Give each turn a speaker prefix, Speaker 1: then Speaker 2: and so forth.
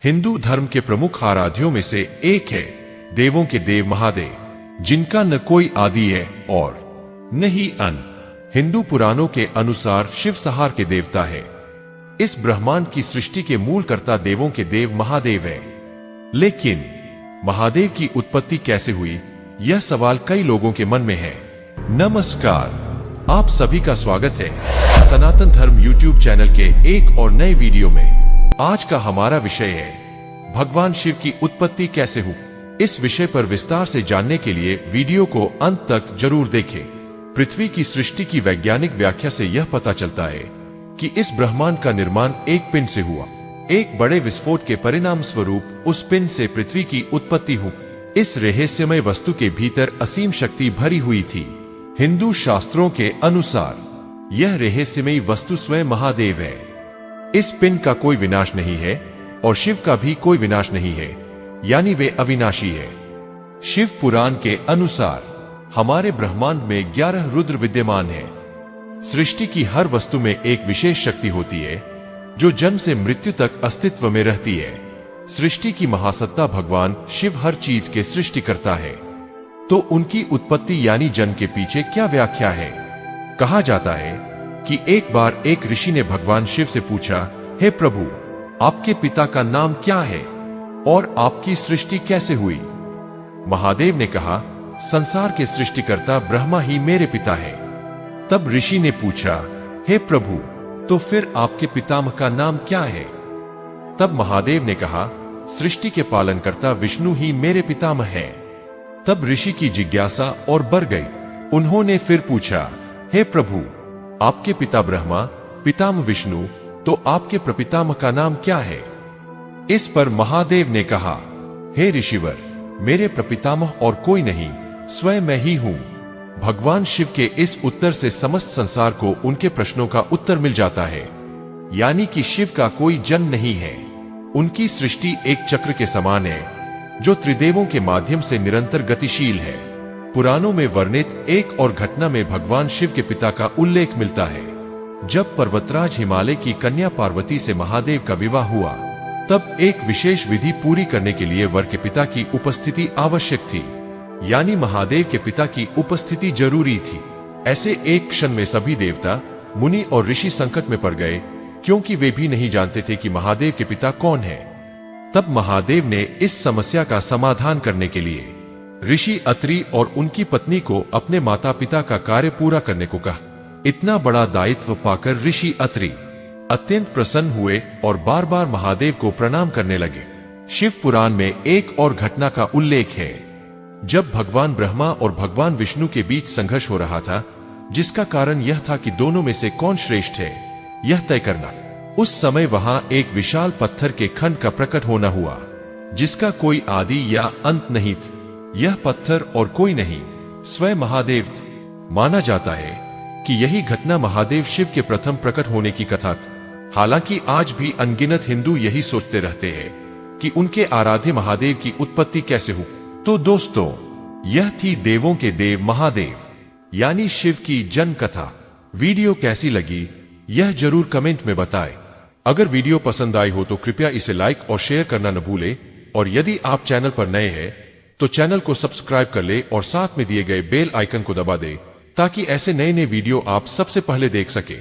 Speaker 1: हिंदू धर्म के प्रमुख आराध्यों में से एक है देवों के देव महादेव, जिनका न कोई आदि है और न ही अंत। हिंदू पुराणों के अनुसार शिव संहार के देवता है। इस ब्रह्मांड की सृष्टि के मूल कर्ता देवों के देव महादेव है। लेकिन महादेव की उत्पत्ति कैसे हुई, यह सवाल कई लोगों के मन में है। नमस्कार, आप सभी का स्वागत है सनातन धर्म यूट्यूब चैनल के एक और नए वीडियो में। आज का हमारा विषय है भगवान शिव की उत्पत्ति कैसे हुई। इस विषय पर विस्तार से जानने के लिए वीडियो को अंत तक जरूर देखें। पृथ्वी की सृष्टि की वैज्ञानिक व्याख्या से यह पता चलता है कि इस ब्रह्मांड का निर्माण एक पिंड से हुआ। एक बड़े विस्फोट के परिणाम स्वरूप उस पिंड से पृथ्वी की उत्पत्ति हुई। इस रहस्यमय वस्तु के भीतर असीम शक्ति भरी हुई थी। हिंदू शास्त्रों के अनुसार यह रहस्यमयी वस्तु स्वयं महादेव है। इस पिंड का कोई विनाश नहीं है और शिव का भी कोई विनाश नहीं है, यानी वे अविनाशी है। शिव पुराण के अनुसार हमारे ब्रह्मांड में 11 रुद्र विद्यमान है। सृष्टि की हर वस्तु में एक विशेष शक्ति होती है जो जन्म से मृत्यु तक अस्तित्व में रहती है। सृष्टि की महासत्ता भगवान शिव हर चीज के सृष्टि करता है। तो उनकी उत्पत्ति यानी जन्म के पीछे क्या व्याख्या है। कहा जाता है कि एक बार एक ऋषि ने भगवान शिव से पूछा, हे प्रभु, आपके पिता का नाम क्या है और आपकी सृष्टि कैसे हुई। महादेव ने कहा, संसार के सृष्टिकर्ता ब्रह्मा ही मेरे पिता है। तब ऋषि ने पूछा, हे प्रभु, तो फिर आपके पितामह का नाम क्या है। तब महादेव ने कहा, सृष्टि के पालनकर्ता विष्णु ही मेरे पितामह है। तब ऋषि की जिज्ञासा और बढ़ गई। उन्होंने फिर पूछा, हे प्रभु, आपके पिता ब्रह्मा, पितामह विष्णु, तो आपके प्रपितामह का नाम क्या है। इस पर महादेव ने कहा, हे ऋषिवर, मेरे प्रपितामह और कोई नहीं, स्वयं मैं ही हूं। भगवान शिव के इस उत्तर से समस्त संसार को उनके प्रश्नों का उत्तर मिल जाता है, यानी कि शिव का कोई जन्म नहीं है। उनकी सृष्टि एक चक्र के समान है जो त्रिदेवों के माध्यम से निरंतर गतिशील है। पुराणों में वर्णित एक और घटना में भगवान शिव के पिता का उल्लेख मिलता है। जब पर्वतराज हिमालय की कन्या पार्वती से महादेव का विवाह हुआ, तब एक विशेष विधि पूरी करने के लिए वर के पिता की उपस्थिति आवश्यक थी, यानी महादेव के पिता की उपस्थिति जरूरी थी। ऐसे एक क्षण में सभी देवता, मुनि और ऋषि संकट में पड़ गए, क्योंकि वे भी नहीं जानते थे कि महादेव के पिता कौन है। तब महादेव ने इस समस्या का समाधान करने के लिए ऋषि अत्रि और उनकी पत्नी को अपने माता पिता का कार्य पूरा करने को कहा। इतना बड़ा दायित्व पाकर ऋषि अत्रि अत्यंत प्रसन्न हुए और बार बार महादेव को प्रणाम करने लगे। शिव पुराण में एक और घटना का उल्लेख है, जब भगवान ब्रह्मा और भगवान विष्णु के बीच संघर्ष हो रहा था, जिसका कारण यह था कि दोनों में से कौन श्रेष्ठ है, यह तय करना। उस समय वहां एक विशाल पत्थर के खंड का प्रकट होना हुआ, जिसका कोई आदि या अंत नहीं था। यह पत्थर और कोई नहीं, स्वयं महादेव थे। माना जाता है कि यही घटना महादेव शिव के प्रथम प्रकट होने की कथा थी। हालांकि आज भी अनगिनत हिंदू यही सोचते रहते हैं कि उनके आराध्य महादेव की उत्पत्ति कैसे हुई। तो दोस्तों, यह थी देवों के देव महादेव यानी शिव की जन्म कथा। वीडियो कैसी लगी, यह जरूर कमेंट में बताएं। अगर वीडियो पसंद आई हो तो कृपया इसे लाइक और शेयर करना न भूलें, और यदि आप चैनल पर नए हैं तो चैनल को सब्सक्राइब कर ले और साथ में दिए गए बेल आइकन को दबा दे, ताकि ऐसे नए नए वीडियो आप सबसे पहले देख सके।